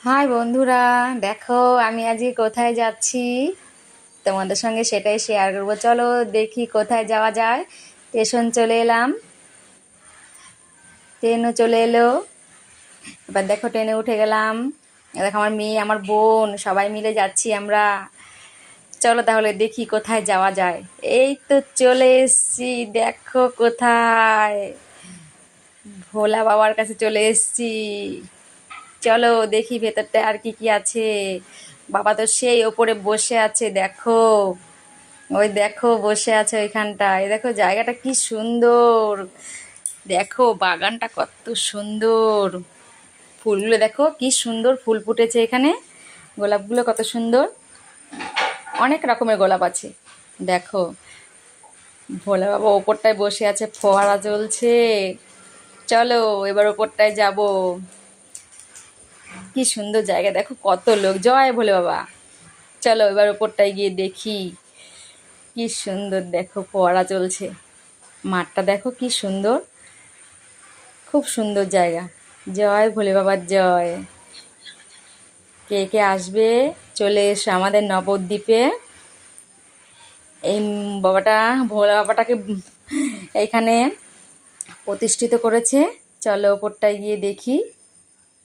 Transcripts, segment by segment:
High বন্ধুরা, দেখো আমি আজকে কোথায় যাচ্ছি তোমাদের সঙ্গে সেটাই শেয়ার করবো। চলো দেখি কোথায় যাওয়া যায়। স্টেশন চলে এলাম, ট্রেনও চলে এলো। এবার দেখো ট্রেনে উঠে গেলাম। দেখো আমার মেয়ে, আমার বোন, সবাই মিলে যাচ্ছি আমরা। চলো তাহলে দেখি কোথায় যাওয়া যায়। এই তো চলে এসছি, দেখো কোথায়, ভোলা বাবার কাছে চলে এসছি। চলো দেখি ভেতরটা আর কি কি আছে। বাবা তো সেই ওপরে বসে আছে, দেখো ওই দেখো বসে আছে ওইখানটায়। দেখো জায়গাটা কি সুন্দর, দেখো বাগানটা কত সুন্দর, ফুলগুলো দেখো কি সুন্দর ফুল ফুটেছে এখানে, গোলাপগুলো কত সুন্দর, অনেক রকমের গোলাপ আছে। দেখো ভোলা বাবা ওপরটায় বসে আছে, ফোয়ারা চলছে। চলো এবার ওপরটায় যাব। কি সুন্দর জায়গা, দেখো কত লোক, জয় ভোলে বাবা। চলো এবার ওপরটায় গিয়ে দেখি। কি সুন্দর দেখো ফোয়ারা চলছে, মাঠটা দেখো কি সুন্দর, খুব সুন্দর জায়গা। জয় ভোলে বাবার জয়। কে কে আসবে চলে এসো আমাদের নবদ্বীপে। এই বাবাটা, ভোলা বাবাটাকে এইখানে প্রতিষ্ঠিত করেছে। চলো ওপরটায় গিয়ে দেখি।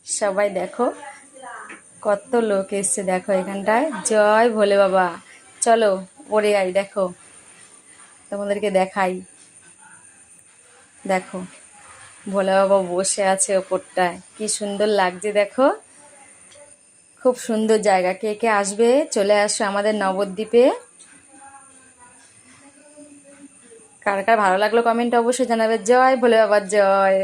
সবাই দেখো কত লোক এসছে, দেখো এখানটায়। জয় ভোলে বাবা। চলো পরে আই, দেখো তোমাদেরকে দেখাই। দেখো ভোলে বাবা বসে আছে ওপরটায়, কি সুন্দর লাগছে দেখো, খুব সুন্দর জায়গা। কে কে আসবে চলে আসো আমাদের নবদ্বীপে। কার কার ভালো লাগলো কমেন্টে অবশ্যই জানাবে। জয় ভোলে বাবার জয়।